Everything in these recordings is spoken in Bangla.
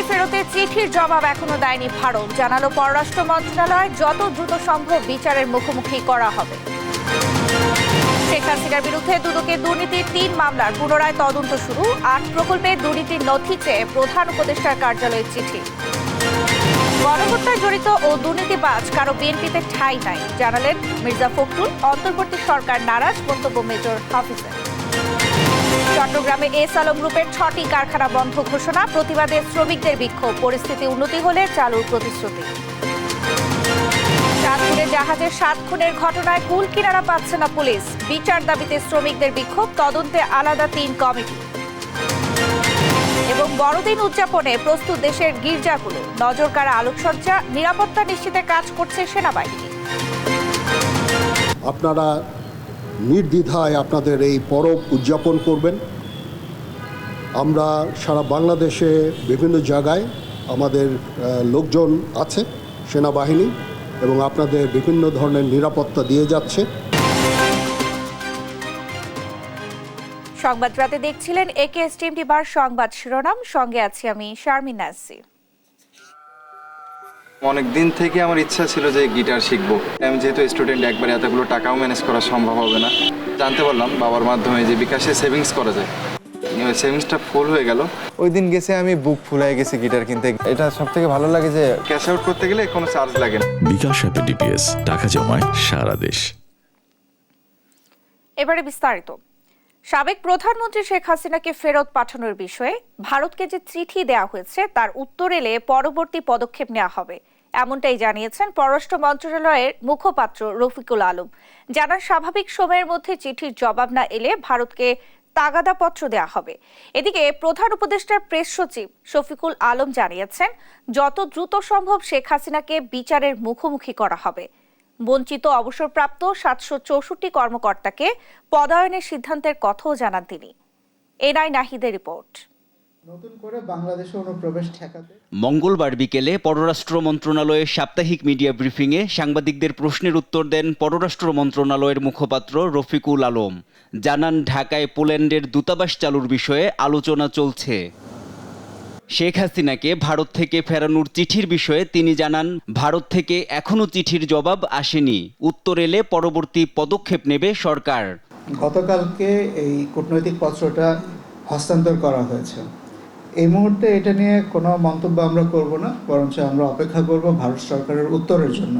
হাসিনাকে ফেরতের চিঠির জবাব এখনো দেয়নি ভারত। জানালো পররাষ্ট্র মন্ত্রণালয়, যত দ্রুত সম্ভব বিচারের মুখোমুখি করা হবে। শেখ হাসিনার বিরুদ্ধে দুদকের দুর্নীতির 3 মামলার পুনরায় তদন্ত শুরু। 8 প্রকল্পে দুর্নীতির নথি চেয়ে প্রধান উপদেষ্টার কার্যালয়ের চিঠি। গণহত্যায় জড়িত ও দুর্নীতিবাজ কারো বিএনপিতে ঠাঁই নাই, জানালেন মির্জা ফখরুল। অন্তর্বর্তী সরকার নারাজ, মন্তব্য মেজর হাফিজের। চট্টগ্রামে এস আলম গ্রুপের 6টি কারখানা বন্ধ ঘোষণা। প্রতিবাদে শ্রমিকদের বিক্ষোভ। পরিস্থিতি উন্নতি হলে চালুর প্রতিশ্রুতি। চাঁদপুরে জাহাজের 7 খুনের ঘটনায় কুল কিনারা পাচ্ছে না পুলিশ। বিচার দাবিতে শ্রমিকদের বিক্ষোভ। তদন্তে আলাদা 3 কমিটি। এবং বড়দিন উদযাপনে প্রস্তুত দেশের গির্জাগুলো। নজরকাড়া আলোকসজ্জা, নিরাপত্তা নিশ্চিতে কাজ করছে সেনাবাহিনী। আপনারা নির্দ্বিধায় আপনাদের এই পরব উদযাপন করবেন। আমরা সারা বাংলাদেশে বিভিন্ন জায়গায় আমাদের লোকজন আছে, সেনাবাহিনী, এবং আপনাদের বিভিন্ন ধরনের নিরাপত্তা দিয়ে যাচ্ছে। সংবাদ রাতে দেখছিলেন একেএস টিভি বার সংবাদ শিরোনাম। সঙ্গে আছি আমি শারমিন নাসি। অনেক দিন থেকে আমার ইচ্ছা ছিল যে গিটার শিখবো। আমি যেহেতু স্টুডেন্ট, একবারে এতগুলো টাকাও ম্যানেজ করা সম্ভব হবে না। জানতে পারলাম বাবার মাধ্যমে যে বিকাশে সেভিংস করা যায়। সেভিংসটা ফুল হয়ে গেল। ওই দিন গেছে আমি বুক ফুলাই গেছি গিটার কিনতে। এটা সব থেকে ভালো লাগে যে ক্যাশ আউট করতে গেলে কোনো চার্জ লাগে না। বিকাশ অ্যাপে ডিপিএস, টাকা জমায় সারা দেশ। এবারে বিস্তারিত। সাবেক প্রধানমন্ত্রী শেখ হাসিনাকে ফেরত পাঠানোর বিষয়ে ভারতকে যে চিঠি দেওয়া হয়েছে তার উত্তর এলে পরবর্তী পদক্ষেপ নেওয়া হবে, এমনটাই জানিয়েছেন পররাষ্ট্র মন্ত্রণালয়ের মুখপাত্র রফিকুল আলম। জানান, স্বাভাবিক সময়ের মধ্যে চিঠির জবাব না এলে ভারতকে তাগাদাপত্র দেওয়া হবে। এদিকে প্রধান উপদেষ্টার প্রেস সচিব শফিকুল আলম জানিয়েছেন, যত দ্রুত সম্ভব শেখ হাসিনাকে বিচারের মুখোমুখি করা হবে। বঞ্চিত অবসরপ্রাপ্ত 764 কর্মকর্তাকে পদায়নের সিদ্ধান্তের কথাও জানান তিনি। এনআই নাহিদের রিপোর্ট। নতুন করে বাংলাদেশে অনুপ্রবেশ ঠেকাতে মঙ্গলবার বিকেলে পররাষ্ট্র মন্ত্রণালয়ের সাপ্তাহিক মিডিয়া ব্রিফিংয়ে সাংবাদিকদের প্রশ্নের উত্তর দেন পররাষ্ট্র মন্ত্রণালয়ের মুখপাত্র রফিকুল আলম। জানান, ঢাকায় পোল্যান্ডের দূতাবাস চালুর বিষয়ে আলোচনা চলছে। শেখ হাসিনাকে ভারত থেকে ফেরানোর চিঠির বিষয়ে তিনি জানান, ভারত থেকে এখনও চিঠির জবাব আসেনি। উত্তর এলে পরবর্তী পদক্ষেপ নেবে সরকার। গতকালকে এই কূটনৈতিক পত্রটা হস্তান্তর করা হয়েছে। এই মুহূর্তে এটা নিয়ে কোনো মন্তব্য আমরা করব না, বরঞ্চ আমরা অপেক্ষা করব ভারত সরকারের উত্তরের জন্য।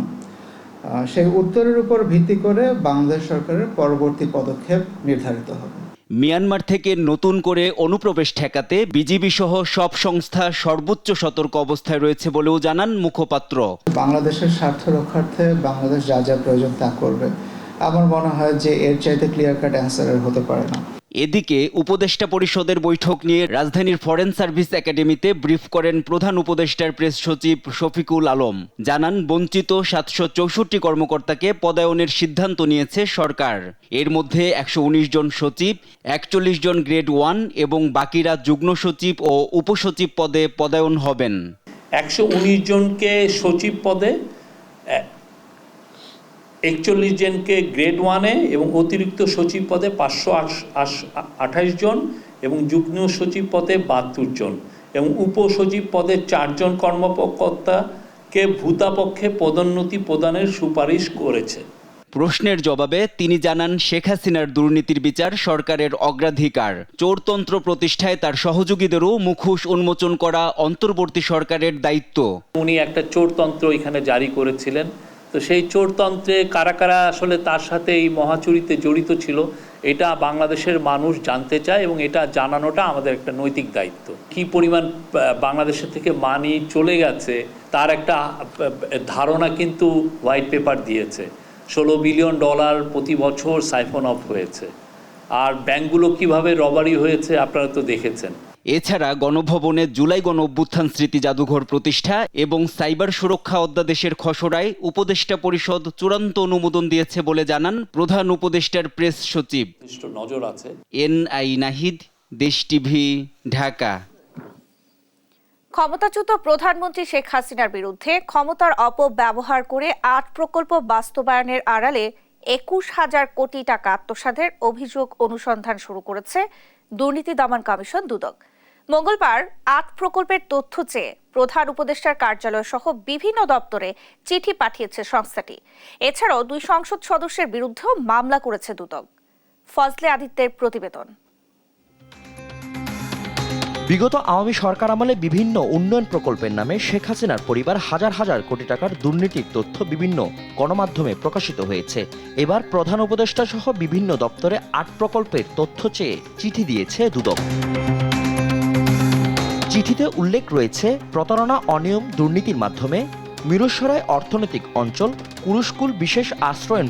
সেই উত্তরের উপর ভিত্তি করে বাংলাদেশ সরকারের পরবর্তী পদক্ষেপ নির্ধারিত হবে। মিয়ানমার থেকে নতুন করে অনুপ্রবেশ ঠেকাতে বিজিবি সহ সব সংস্থা সর্বোচ্চ সতর্ক অবস্থায় রয়েছে বলেও জানান মুখপাত্র। বাংলাদেশের স্বার্থ রক্ষার্থে বাংলাদেশ যা যা প্রয়োজন তা করবে। আমার মনে হয় যে এর চাইতে ক্লিয়ার কাট অ্যান্সার হতে পারে না। এদিকে উপদেষ্টা পরিষদের বৈঠক নিয়ে রাজধানীর ফরেন সার্ভিস একাডেমিতে ব্রিফ করেন প্রধান উপদেষ্টার প্রেস সচিব শফিকুল আলম। জানান, বঞ্চিত 764 কর্মকর্তাকে পদায়নের সিদ্ধান্ত নিয়েছে সরকার। এর মধ্যে 119 জন সচিব, 41 জন গ্রেড 1 এবং বাকিরা যুগ্ম সচিব ও উপসচিব পদে পদায়ন হবেন। 119 জনকে সচিব পদে, 41 জনকে গ্রেড 1-এ এবং অতিরিক্ত সচিব পদে 528 জন এবং যুগ্ম সচিব পদে 72 জন এবং উপসচিব পদে 4 জন কর্মকর্তাকে ভূতাপক্ষে পদোন্নতি প্রদানের সুপারিশ করেছে। প্রশ্নের জবাবে তিনি জানান, শেখ হাসিনার দুর্নীতির বিচার সরকারের অগ্রাধিকার। চোরতন্ত্র প্রতিষ্ঠায় তার সহযোগীদেরও মুখোশ উন্মোচন করা অন্তর্বর্তী সরকারের দায়িত্ব। উনি একটা চোরতন্ত্র এখানে জারি করেছিলেন। তো সেই চোরতন্ত্রে কারা কারা আসলে তার সাথে এই মহাচুরিতে জড়িত ছিল, এটা বাংলাদেশের মানুষ জানতে চায় এবং এটা জানানোটা আমাদের একটা নৈতিক দায়িত্ব। কি পরিমাণ বাংলাদেশের থেকে মানি চলে গেছে তার একটা ধারণা কিন্তু হোয়াইট পেপার দিয়েছে। $16 বিলিয়ন প্রতি বছর সাইফন অফ হয়েছে। আর ব্যাংকগুলো কিভাবে রবারি হয়েছে আপনারা তো দেখেছেন। এছাড়া গণভবনে জুলাই গণ অভ্যুত্থান স্মৃতি জাদুঘর প্রতিষ্ঠা এবং সাইবার সুরক্ষা অধ্যাদেশের খসড়ায় উপদেষ্টা পরিষদ চূড়ান্ত অনুমোদন দিয়েছে বলে জানান প্রধান উপদেষ্টার প্রেস সচিব। নজর আছে। এনআই নাহিদ, দেশ টিভি, ঢাকা। ক্ষমতাচ্যুত প্রধানমন্ত্রী শেখ হাসিনার বিরুদ্ধে ক্ষমতার অপব্যবহার করে 8 প্রকল্প বাস্তবায়নের আড়ালে 21,000 কোটি টাকা আত্মসাতের অভিযোগ অনুসন্ধান শুরু করেছে দুর্নীতি দমন কমিশন দুদক। মঙ্গলবার ৮ প্রকল্পের তথ্য চেয়ে প্রধান উপদেষ্টার কার্যালয় সহ বিভিন্ন দপ্তরে চিঠি পাঠিয়েছে সংস্থাটি। এছাড়াও 2 সংসদ সদস্যের বিরুদ্ধেও মামলা করেছে দুদক। ফজলে আদিত্যের প্রতিবেদন। বিগত আওয়ামী সরকার আমলে বিভিন্ন উন্নয়ন প্রকল্পের নামে শেখ হাসিনার পরিবার হাজার হাজার কোটি টাকার দুর্নীতির তথ্য বিভিন্ন গণমাধ্যমে প্রকাশিত হয়েছে। এবার প্রধান উপদেষ্টা সহ বিভিন্ন দপ্তরে ৮ প্রকল্পের তথ্য চেয়ে চিঠি দিয়েছে দুদক। চিঠিতে উল্লেখ রয়েছে প্রতারণা, অনিয়ম, দুর্নীতির মাধ্যমে মিরসরাই অর্থনৈতিক অঞ্চল, কুরুস্কুল বিশেষ আশ্রয়ন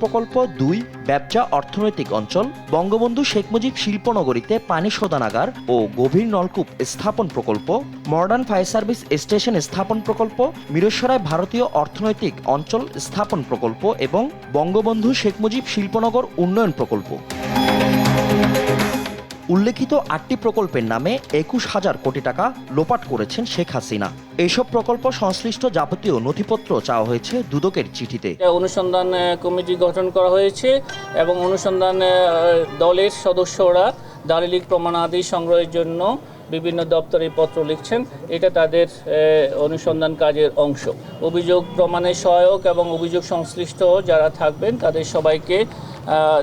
প্রকল্প 2, ব্যবসা অর্থনৈতিক অঞ্চল, বঙ্গবন্ধু শেখ মুজিব শিল্পনগরীতে পানি শোধনাগার ও গভীর নলকূপ স্থাপন প্রকল্প, মডার্ন ফায়ার সার্ভিস স্টেশন স্থাপন প্রকল্প, মিরসরাই ভারতীয় অর্থনৈতিক অঞ্চল স্থাপন প্রকল্প এবং বঙ্গবন্ধু শেখ মুজিব শিল্পনগর উন্নয়ন প্রকল্প। উল্লেখিত 8টি প্রকল্পের নামে 21,000 কোটি টাকা লোপাট করেছেন শেখ হাসিনা। এইসব প্রকল্প সংশ্লিষ্ট যাবতীয় নথিপত্র চাওয়া হয়েছে দুদকের চিঠিতে। অনুসন্ধান কমিটি গঠন করা হয়েছে এবং অনুসন্ধান দলের সদস্যরা দালিলিক প্রমাণাদি সংগ্রহের জন্য বিভিন্ন দপ্তরে পত্র লিখছেন। এটা তাদের অনুসন্ধান কাজের অংশ। অভিযোগ প্রমাণের সহায়ক এবং অভিযোগ সংশ্লিষ্ট যারা থাকবেন তাদের সবাইকে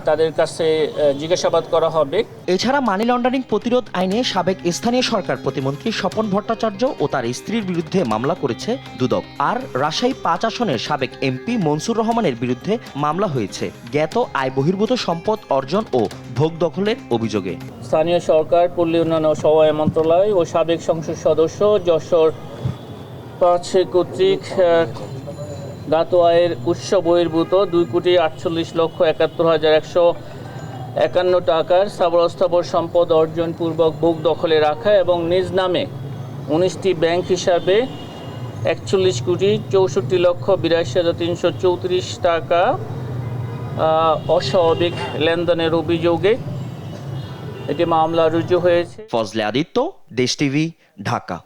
তাদের কাছে জিজ্ঞাসাবাদ করা হবে। এছাড়া মানি লন্ডারিং প্রতিরোধ আইনে সাবেক স্থানীয় সরকার প্রতিমন্ত্রী স্বপন ভট্টাচার্য ও তার স্ত্রীর বিরুদ্ধে মামলা করেছে দুদক। আর রাজশাহী 5 আসনের সাবেক এমপি মনসুর রহমানের বিরুদ্ধে মামলা হয়েছে জ্ঞাত আয় বহির্ভূত সম্পদ অর্জন ও ভোগ দখলের অভিযোগে। স্থানীয় সরকার, পল্লী উন্নয়ন ও সমবায় মন্ত্রণালয় ও সাবেক সংসদ সদস্য যশোর 5 কর্তৃক জ্ঞাত আয়ের উৎস বহির্ভূত 2,48,71,151 টাকার স্থাবর সম্পদ অর্জন পূর্বক ভোগ দখলে রাখা এবং নিজ নামে 19টি ব্যাংক হিসাবে 41,64,82,334 টাকা অস্বাভাবিক লেনদেনের অভিযোগে এটি মামলা রুজু হয়েছে। ফজলে আদিত্য, দেশ টিভি, ঢাকা।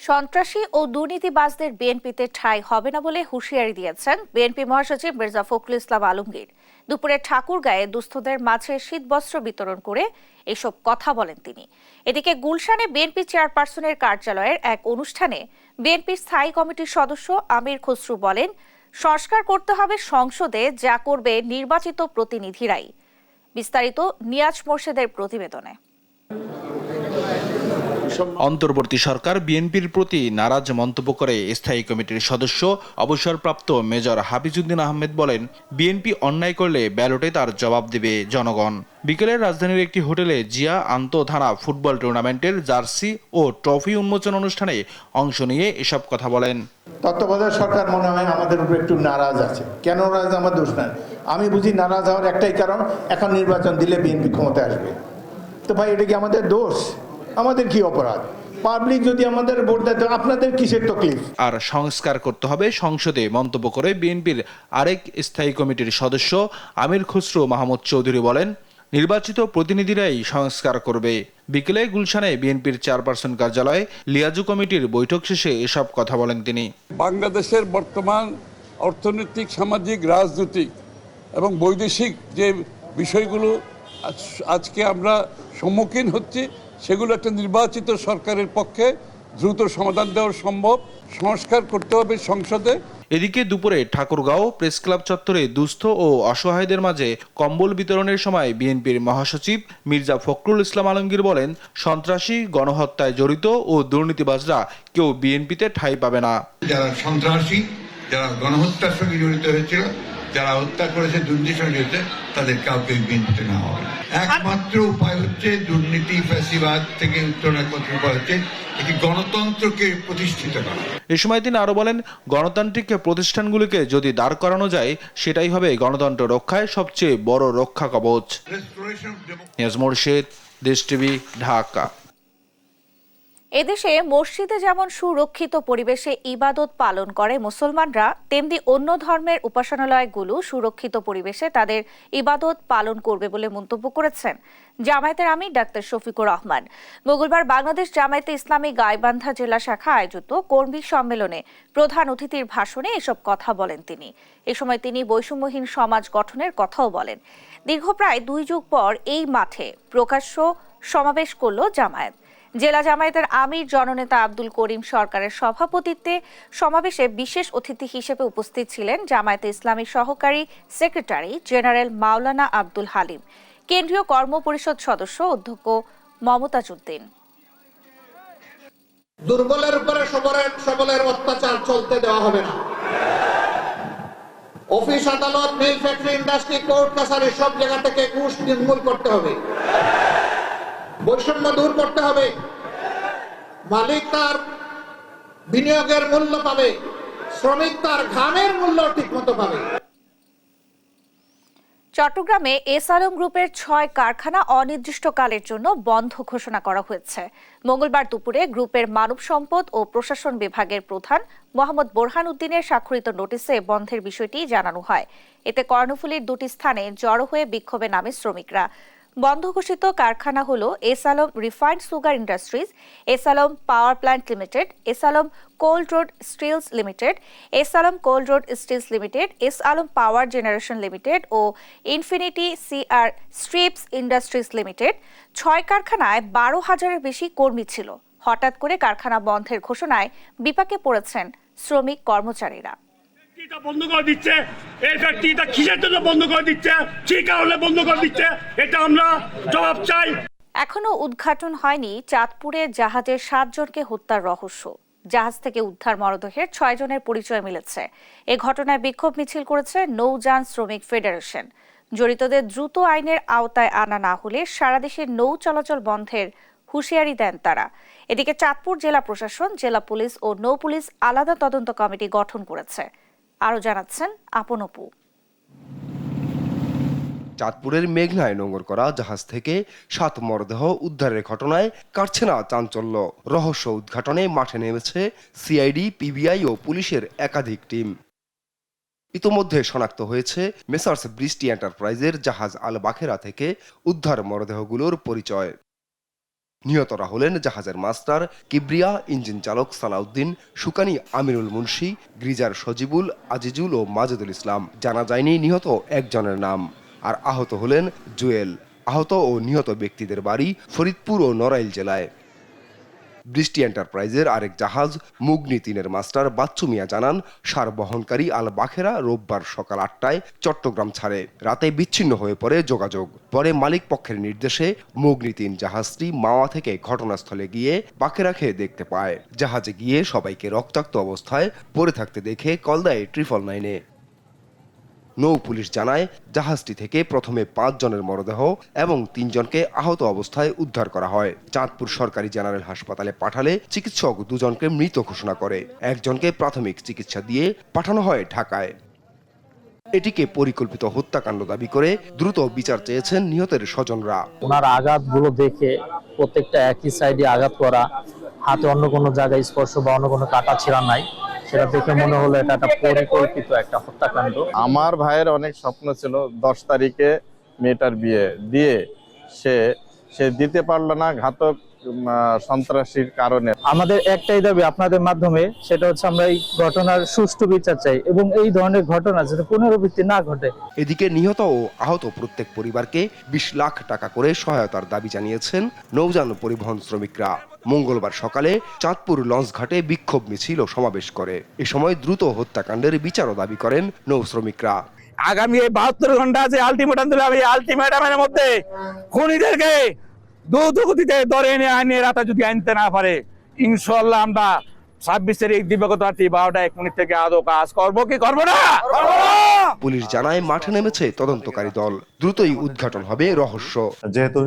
সন্ত্রাসী ও দুর্নীতিবাজদের বিএনপিতে ঠাঁই হবে না বলে হুঁশিয়ারি দিয়েছেন বিএনপি মহাসচিব মির্জা ফখরুল ইসলাম আলমগীর। দুপুরে ঠাকুরগাঁয়ে দুস্থদের মাঝে শীতবস্ত্র বিতরণ করে এসব কথা বলেন তিনি। এদিকে গুলশানে বিএনপি চেয়ারপারসনের কার্যালয়ের এক অনুষ্ঠানে বিএনপির স্থায়ী কমিটির সদস্য আমির খসরু বলেন, সংস্কার করতে হবে সংসদে, যা করবে নির্বাচিত প্রতিনিধিরাই। বিস্তারিত নিয়াজ মোর্শেদের প্রতিবেদনে। অন্তর্বর্তী সরকার বিএনপির প্রতি নারাজ মন্তব্য করে স্থায়ী কমিটির সদস্য অবসরপ্রাপ্ত মেজর হাফিজউদ্দিন আহমেদ বলেন, বিএনপি অন্যায় করলে ব্যালটে তার জবাব দেবে জনগণ। বিকেলে রাজধানীর একটি হোটেলে জিয়া আন্তঃথানা ফুটবল টুর্নামেন্টের জার্সি ও ট্রফি উন্মোচন অনুষ্ঠানে অংশ নিয়ে এসব কথা বলেন। তত্ত্বাবধায়ক সরকার মনে হয় আমাদের উপর একটু নারাজ আছে। কেন নারাজ? আমার দোষ নয়। আমি বুঝি নারাজ হওয়ার একটাই কারণ, এখন নির্বাচন দিলে বিএনপি ক্ষমতায় আসবে। তো ভাই, এটা কি আমাদের দোষ? আমাদের কি অপরাধ? পাবলিক যদি আমাদের ভোট দেয়, আপনাদের কিসের তকলিফ? আর সংস্কার করতে হবে সংসদে মন্তব্য করে বিএনপির আরেক স্থায়ী কমিটির সদস্য আমির খসরু মাহমুদ চৌধুরী বলেন, নির্বাচিত প্রতিনিধিরাই সংস্কার করবে। বিকেলে গুলশানে বিএনপির চেয়ারপারসন কার্যালয়ে লিয়াজু কমিটির বৈঠক শেষে এসব কথা বলেন তিনি। বাংলাদেশের বর্তমান অর্থনৈতিক, সামাজিক, রাজনৈতিক এবং বৈদেশিক যে বিষয়গুলো আজকে আমরা সম্মুখীন হচ্ছি, সেগুলো একটা নির্বাচিত সরকারের পক্ষে দ্রুত সমাধান দেওয়া সম্ভব। সংস্কার করতে হবে সংসদে। এদিকে দুপুরে ঠাকুরগাঁও প্রেস ক্লাব চত্বরে দুস্থ ও অসহায়দের মাঝে কম্বল বিতরণের সময় বিএনপির মহাসচিব মির্জা ফখরুল ইসলাম আলমগীর বলেন, সন্ত্রাসী, গণহত্যায় জড়িত ও দুর্নীতিবাজরা কেউ বিএনপিতে ঠাঁই পাবে না। যারা সন্ত্রাসী, যারা গণহত্যার সঙ্গে জড়িত হয়েছিল, যারা হত্যা করেছে, দুর্নীতির সঙ্গে জড়িত, তাদের কাউকে বিএনপিতে না হবে। একমাত্র উপায় হচ্ছে দুর্নীতি, ফ্যাসিবাদ থেকে উত্তরণের উপায় হচ্ছে একটি গণতন্ত্রকে প্রতিষ্ঠিত করা। এ সময় তিনি আরো বলেন, গণতান্ত্রিক প্রতিষ্ঠানগুলিকে যদি দাঁড় করানো যায়, সেটাই হবে গণতন্ত্র রক্ষায় সবচেয়ে বড় রক্ষা কবচ। নিয়াজ মোর্শেদ, দেশ টিভি, ঢাকা। এদেশে মসজিদে যেমন সুরক্ষিত পরিবেশে ইবাদত পালন করে মুসলমানরা, তেমনি অন্য ধর্মের উপাসনালয়গুলো সুরক্ষিত পরিবেশে তাদের ইবাদত পালন করবে বলে মন্তব্য করেছেন জামায়াতের আমির ডাক্তার শফিকুর রহমান। মঙ্গলবার বাংলাদেশ জামায়াতে ইসলামী গাইবান্ধা জেলা শাখা আয়োজিত কর্মী সম্মেলনে প্রধান অতিথির ভাষণে এসব কথা বলেন তিনি। এ সময় তিনি বৈষম্যহীন সমাজ গঠনের কথাও বলেন। দীর্ঘ প্রায় 2 যুগ পর এই মাঠে প্রকাশ্য সমাবেশ করল জামায়াত। জেলা জামায়াতের আমির জননেতা আব্দুল করিম সরকারের সভাপতিত্বে সমাবেশে বিশেষ অতিথি হিসেবে উপস্থিত ছিলেন জামায়াতে ইসলামীর সহকারী সেক্রেটারি জেনারেল মাওলানা আব্দুল হালিম, কেন্দ্রীয় কর্ম পরিষদ সদস্য অধ্যক্ষ মমতাজ উদ্দিন। দুর্বলের উপরে সবলের অত্যাচার চলতে দেওয়া হবে না। অফিস, আদালত, মিল, ফ্যাক্টরি, ইন্ডাস্ট্রি, কোর্ট কাছারি সব জায়গা থেকে ঘুষ নির্মূল করতে হবে, বৈষম্য দূর করতে হবে। মালিক তার বিনিয়োগের মূল্য পাবে, শ্রমিক তার ঘামের মূল্য ঠিক মতো পাবে। চট্টগ্রামে এস আলম গ্রুপের 6 কারখানা অনির্দিষ্টকালের জন্য বন্ধ ঘোষণা করা হয়েছে। মঙ্গলবার দুপুরে গ্রুপের মানব সম্পদ ও প্রশাসন বিভাগের প্রধান মোহাম্মদ বোরহান উদ্দিনের স্বাক্ষরিত নোটিশে বন্ধের বিষয়টি জানানো হয়। এতে কর্ণফুলীর 2টি স্থানে জড়ো হয়ে বিক্ষোভে নামে শ্রমিকরা। বন্ধ ঘোষিত কারখানা হল S Alam refined sugar industries, S Alam power plant limited, S Alam cold rolled steels limited, S Alam cold rolled steels limited, S Alam power generation limited ও infinity CR strips industries limited. 6 কারখানায় 12,000-এর বেশি কর্মী ছিল। হঠাৎ করে কারখানা বন্ধের ঘোষণায় বিপাকে পড়েছেন শ্রমিক কর্মচারীরা। বন্ধ করে দিচ্ছে, এই ফ্যাক্টরিটা কিসের জন্য বন্ধ করে দিচ্ছে, কি কারণে বন্ধ করে দিচ্ছে, এটা আমরা জবাব চাই। এখনো উদ্ঘাটন হয়নি চাঁদপুরে জাহাজের 7 জনকে হত্যার রহস্য। জাহাজ থেকে উদ্ধার মরদেহের 6 জনের পরিচয় মিলেছে। এ ঘটনায় বিক্ষোভ মিছিল করেছে নৌযান শ্রমিক ফেডারেশন। জড়িতদের দ্রুত আইনের আওতায় আনা না হলে সারা দেশে নৌ চলাচল বন্ধের হুঁশিয়ারি দেন তারা। এদিকে চাঁদপুর জেলা প্রশাসন, জেলা পুলিশ ও নৌ পুলিশ আলাদা তদন্ত কমিটি গঠন করেছে। আরো জানাচ্ছেন আপন অপু। চাঁদপুরের মেঘনায় নোঙর করা জাহাজ থেকে 7 মরদেহ উদ্ধারের ঘটনায় কাটছে না চাঞ্চল্য। রহস্য উদ্ঘাটনে মাঠে নেমেছে সিআইডি, পিবিআই ও পুলিশের একাধিক টিম। ইতোমধ্যে শনাক্ত হয়েছে মেসার্স বৃষ্টি এন্টারপ্রাইজের জাহাজ আল বাখেরা থেকে উদ্ধার মরদেহগুলোর পরিচয়। নিহতরা হলেন জাহাজের মাস্টার কিবরিয়া, ইঞ্জিন চালক সালাউদ্দিন, সুকানি আমিরুল মুন্সি, গ্রিজার সজিবুল, আজিজুল ও মাজেদুল ইসলাম। জানা যায়নি নিহত একজনের নাম। আর আহত হলেন জুয়েল। আহত ও নিহত ব্যক্তিদের বাড়ি ফরিদপুর ও নড়াইল জেলায়। বৃষ্টি এন্টারপ্রাইজের আরেক জাহাজ মুগনি 3-এর মাস্টার বাচ্চু মিয়া জানান, সার বহনকারী আল বাখেরা রোববার সকাল 8টায় চট্টগ্রাম ছাড়ে। রাতে বিচ্ছিন্ন হয়ে পড়ে যোগাযোগ। পরে মালিক পক্ষের নির্দেশে মুগনি 3 জাহাজটি মাওয়া থেকে ঘটনাস্থলে গিয়ে বাখেরাকে দেখতে পায়। জাহাজে গিয়ে সবাইকে রক্তাক্ত অবস্থায় পড়ে থাকতে দেখে কল দেয় 999-এ। নৌ পুলিশ জানায়, জাহাজটি থেকে প্রথমে 5 জনের মরদেহ এবং 3 জনকে আহত অবস্থায় উদ্ধার করা হয়। চাঁদপুর সরকারি জেনারেল হাসপাতালে পাঠালে চিকিৎসক 2 জনকে মৃত ঘোষণা করে। একজনকে প্রাথমিক চিকিৎসা দিয়ে পাঠানো হয় ঢাকায়। এটিকে পরিকল্পিত হত্যাকাণ্ড দাবি করে দ্রুত বিচার চেয়েছেন নিহতের স্বজনরা। ওনার আঘাতগুলো দেখে প্রত্যেকটা একই সাইডে আঘাত করা, হাতে অন্য কোনো জায়গায় স্পর্শ বা অন্য কোনো কাটা ছিঁড়া নাই, সেটা দেখে মনে হলো এটা একটা পরিকল্পিত একটা হত্যাকাণ্ড। আমার ভাইয়ের অনেক স্বপ্ন ছিল 10 তারিখে মেয়েটার বিয়ে দিয়ে সে দিতে পারলো না ঘাতক সন্ত্রাসীর কারণে। আমাদের একটাই দাবি আপনাদের মাধ্যমে, সেটা হচ্ছে আমরা এই ঘটনার সুষ্ঠু বিচার চাই এবং এই ধরনের ঘটনা যাতে পুনরাবৃত্তি না ঘটে। এদিকে নিহত ও আহত প্রত্যেক পরিবারকে 20 লাখ টাকা করে সহায়তার দাবি জানিয়েছেন নৌযান পরিবহন শ্রমিকরা। মঙ্গলবার সকালে চাঁদপুর লঞ্চ ঘাটে বিক্ষোভ মিছিল ও সমাবেশ করে। এ সময় দ্রুত হত্যাকাণ্ডের বিচারও দাবি করেন নৌ শ্রমিকরা। আগামী 72 ঘন্টা যে আলটিমেটাম দিলাম, এই আলটিমেটামের মধ্যে খুনিদেরকে দ্রুতগতিতে ধরে এনে আইনের আওতায় যদি আনতে না পারে, ইনশাআল্লাহ আমরা 26 তারিখ দিবাগত রাত্রি 12:01 থেকে আদৌ কাজ করবো কি করবো না। পুলিশ জানায়, মাঠে নেমেছে তদন্তকারী দল। দ্রুতই উদ্ঘাটন হবে রহস্য। যেহেতু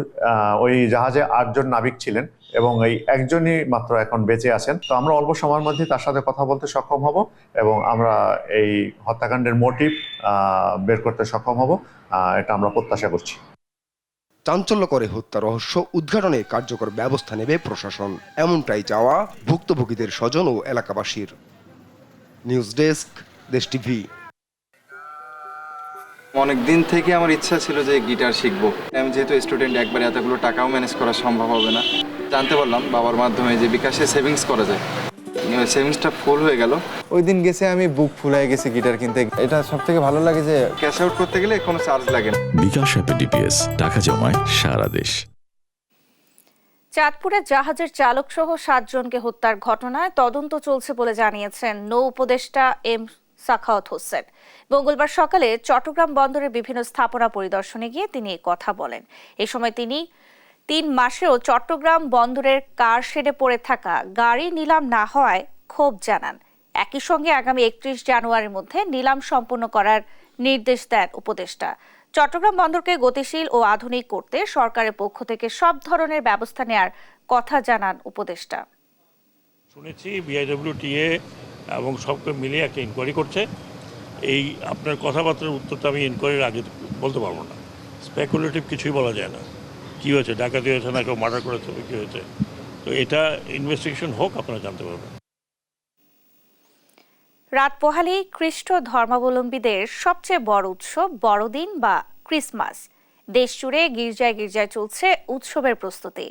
ওই জাহাজে 8 জন নাবিক ছিলেন এবং এই একজনই মাত্র এখন বেঁচে আছেন, তো আমরা অল্প সময়ের মধ্যে তার সাথে কথা বলতে সক্ষম হব এবং আমরা এই হত্যাকাণ্ডের মোটিভ বের করতে সক্ষম হব, এটা আমরা প্রত্যাশা করছি। চাঞ্চল্যকর হত্যা রহস্য উদ্ঘাটনে কার্যকর ব্যবস্থা নেবে প্রশাসন, এমনটাই চাওয়া ভুক্তভোগীদের স্বজন ও এলাকাবাসীর। নিউজ ডেস্ক, দেশ টিভি। অনেক দিন থেকে আমার ইচ্ছা ছিল যে গিটার শিখবো। আমি যেহেতু স্টুডেন্ট, একবারে এতগুলো টাকাও ম্যানেজ করা সম্ভব হবে না। জানতে পারলাম বাবার মাধ্যমে যে বিকাশে সেভিংস করা যায়। সেভিংসটা ফুল হয়ে গেল। ওই দিন গেছে আমি বুক ফুলাই গেছি গিটার কিনতে। এটা সব থেকে ভালো লাগে যে ক্যাশ আউট করতে গেলে কোনো চার্জ লাগে না। বিকাশ অ্যাপে ডিপিএস টাকা জমায় সারা দেশ। চাঁদপুরে জাহাজের চালক সহ 7 জনকে হত্যার ঘটনায় তদন্ত চলছে বলে জানিয়েছেন নৌ উপদেষ্টা এম সাখাওয়াত হোসেন। মঙ্গলবার সকালে চট্টগ্রাম বন্দরের বিভিন্ন স্থাপনা পরিদর্শনে গিয়ে তিনি এই কথা বলেন। এ সময় তিনি 3 মাসেও চট্টগ্রাম বন্দরের কার শেডে পড়ে থাকা গাড়ি নিলাম না হওয়ায় ক্ষোভ জানান। একই সঙ্গে আগামী 31 জানুয়ারির মধ্যে নিলাম সম্পন্ন করার নির্দেশ দেন উপদেষ্টা। চট্টগ্রাম বন্দরকে গতিশীল ও আধুনিক করতে সরকারের পক্ষ থেকে সব ধরনের ব্যবস্থা নেওয়ার কথা জানান উপদেষ্টা। শুনেছি বিআইডব্লিউটিএ এবং সবকে মিলিয়ে একটা ইনকোয়ারি করছে। এই আপনার কথাবার্তার উত্তরটা আমি ইনকোয়ারির আগে বলতে পারবো না। স্পেকুলেটিভ কিছুই বলা যায় না। কী হয়েছে, ডাকাতি হয়েছে না কেউ মার্ডার করেছে, কী হয়েছে, তো এটা ইনভেস্টিগেশন হোক, আপনারা জানতে পারবেন। রাত পোহালেই খ্রিস্ট ধর্মাবলম্বীদের সবচেয়ে বড় উৎসব বড়দিন বা ক্রিসমাস। দেশ জুড়ে গির্জায় গির্জায় চলছে উৎসবের প্রস্তুতি।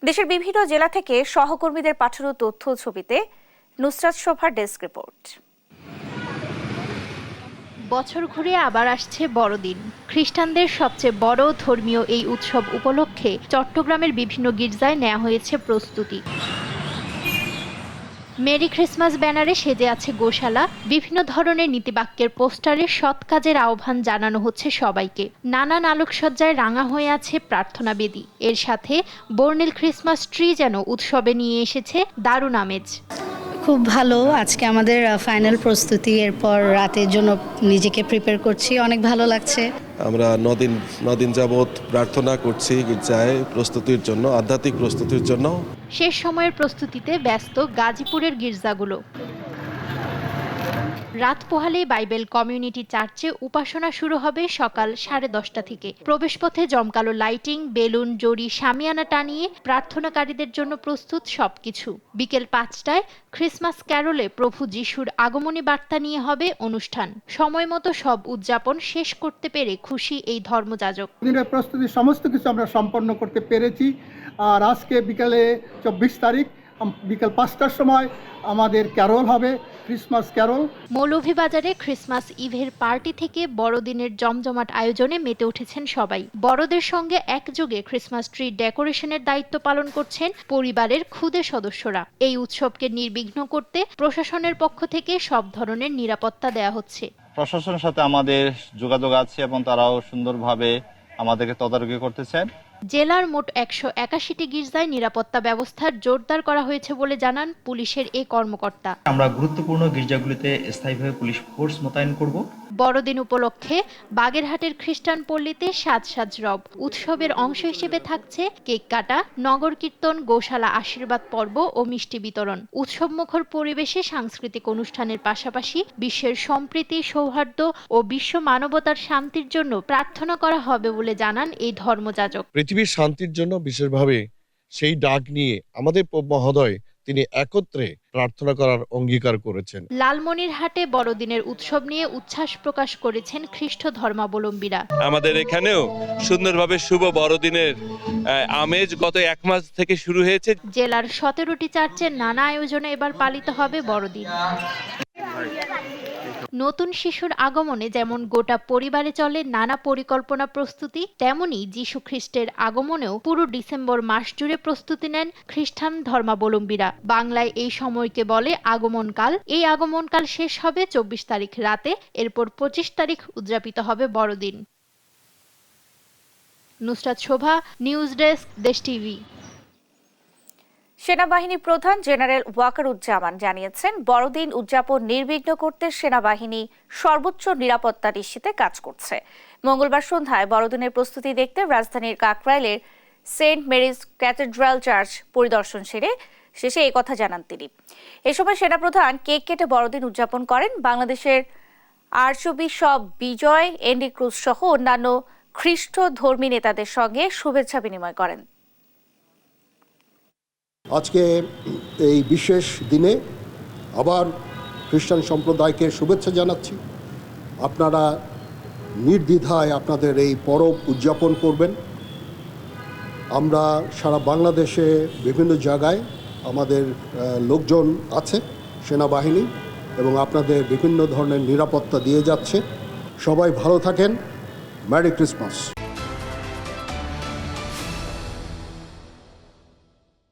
দেশের বিভিন্ন জেলা থেকে সহকর্মীদের পাঠানো তথ্য ছবিতে নুসরাত শোভার ডেস্ক রিপোর্ট। বছর ঘুরে আবার আসছে বড়দিন। খ্রিস্টানদের সবচেয়ে বড় ধর্মীয় এই উৎসব উপলক্ষে চট্টগ্রামের বিভিন্ন গির্জায় নেওয়া হয়েছে প্রস্তুতি। মেরি ক্রিসমাস ব্যানারে সেজে আছে গোশালা। বিভিন্ন ধরনের নীতিবাক্যের পোস্টারে সৎ কাজের আহ্বান জানানো হচ্ছে সবাইকে। নানান আলোকসজ্জায় রাঙা হয়ে আছে প্রার্থনা বেদি। এর সাথে বর্ণিল ক্রিসমাস ট্রি যেন উৎসবে নিয়ে এসেছে দারুণ আমেজ। খুব ভালো। আজকে আমাদের ফাইনাল প্রস্তুতি, এরপর রাতের জন্য নিজেকে প্রিপেয়ার করছি। অনেক ভালো লাগছে। আমরা 9 দিন যাবৎ প্রার্থনা করছি গির্জায় প্রস্তুতির জন্য, আধ্যাত্মিক প্রস্তুতির জন্য। শেষ সময়ের প্রস্তুতিতে ব্যস্ত গাজীপুরের গির্জাগুলো। রাত পোহালে বাইবেল কমিউনিটি চার্চে উপাসনা শুরু হবে সকাল 10:30 থেকে। প্রবেশপথে জমকালো লাইটিং, বেলুন, জড়ি, শামিয়ানা টানিয়ে প্রার্থনাকারীদের জন্য প্রস্তুত সবকিছু। বিকেল 5টায় ক্রিসমাস ক্যারলে প্রভু যিশুর আগমনী বার্তা নিয়ে হবে অনুষ্ঠান। সময় মতো সব উদযাপন শেষ করতে পেরে খুশি এই ধর্মযাজক। দিনের প্রস্তুতি সমস্ত কিছু আমরা সম্পন্ন করতে পেরেছি। আর আজকে বিকালে 24 তারিখ বিকাল 5টার সময় আমাদের ক্যারল হবে, ক্রিসমাস ক্যারল। মৌলভীবাজারে ক্রিসমাস ইভের পার্টি থেকে বড়দিনের জমজমাট আয়োজনে মেতে উঠেছেন সবাই। বড়দের সঙ্গে একযোগে ক্রিসমাস ট্রি ডেকোরেশনের দায়িত্ব পালন করছেন পরিবারের ক্ষুদে সদস্যরা। এই উৎসবকে নির্বিঘ্ন করতে প্রশাসনের পক্ষ থেকে সব ধরনের নিরাপত্তা দেয়া হচ্ছে। প্রশাসনের সাথে আমাদের যোগাযোগ আছে এবং তারাও সুন্দরভাবে আমাদেরকে তদারকি করতেছেন। জেলার মোট 181টি গির্জায় নিরাপত্তা ব্যবস্থা জোরদার করা হয়েছে বলে জানান পুলিশের এই কর্মকর্তা। আমরা গুরুত্বপূর্ণ গির্জাগুলিতে স্থায়ীভাবে পুলিশ ফোর্স মোতায়েন করব। বড়দিন উপলক্ষে বাগেরহাটের খ্রিস্টান পল্লীতে সাজ রব। উৎসবের অংশ হিসেবে থাকছে কেক কাটা, নগর কীর্তন, গোশালা আশীর্বাদ পর্ব ও মিষ্টি বিতরণ। উৎসবমুখর পরিবেশে সাংস্কৃতিক অনুষ্ঠানের পাশাপাশি বিশ্বের সম্প্রীতি, সৌহার্দ্য ও বিশ্ব মানবতার শান্তির জন্য প্রার্থনা করা হবে বলে জানান এই ধর্মযাজক। পৃথিবীর শান্তির জন্য বিশেষভাবে সেই ডাক নিয়ে আমাদের মহোদয় তিনি একত্রে প্রার্থনা করার অঙ্গীকার করেছেন। লালমনিরহাটে বড়দিনের উৎসব নিয়ে উচ্ছ্বাস প্রকাশ করেছেন খ্রিস্ট ধর্মাবলম্বীরা। আমাদের এখানেও সুন্দরভাবে শুভ বড়দিনের আমেজ গত 1 মাস থেকে শুরু হয়েছে। জেলার 17টি চার্চের নানা আয়োজনে এবার পালিত হবে বড়দিন। নতুন শিশুর আগমনে যেমন গোটা পরিবারে চলে নানা পরিকল্পনা প্রস্তুতি, তেমনি যীশু খ্রিস্টের আগমনেও পুরো ডিসেম্বর মাস জুড়ে প্রস্তুতি নেন খ্রিস্টান ধর্মাবলম্বীরা। বাংলায় এই সময়কে বলে আগমনকাল। এই আগমনকাল শেষ হবে 24 তারিখ রাতে, এরপর 25 তারিখ উদযাপিত হবে বড়দিন। নুসরাত শোভা, নিউজ ডেস্ক, দেশ টিভি। সেনাবাহিনী প্রধান জেনারেল ওয়াকারুজ্জামান জানিয়েছেন, বড়দিন উদযাপন নির্বিঘ্ন করতে সেনাবাহিনী সর্বোচ্চ নিরাপত্তা নিশ্চিতে কাজ করছে। মঙ্গলবার সন্ধ্যায় বড়দিনের প্রস্তুতি দেখতে রাজধানীর কাকরাইলের সেন্ট মেরিজ ক্যাথেড্রাল চার্চ পরিদর্শন শেষে এই কথা জানান তিনি। এ সময় সেনাপ্রধান কেক কেটে বড়দিন উদযাপন করেন। বাংলাদেশের আর্চবিশপ বিজয় এন্ডি ক্রুজ সহ অন্যান্য খ্রিস্ট ধর্মী নেতাদের সঙ্গে শুভেচ্ছা বিনিময় করেন। আজকে এই বিশেষ দিনে আবার খ্রিস্টান সম্প্রদায়কে শুভেচ্ছা জানাচ্ছি। আপনারা নির্দ্বিধায় আপনাদের এই পরব উদযাপন করবেন। আমরা সারা বাংলাদেশে বিভিন্ন জায়গায় আমাদের লোকজন আছে, সেনাবাহিনী, এবং আপনাদের বিভিন্ন ধরনের নিরাপত্তা দিয়ে যাচ্ছে। সবাই ভালো থাকেন। Merry Christmas.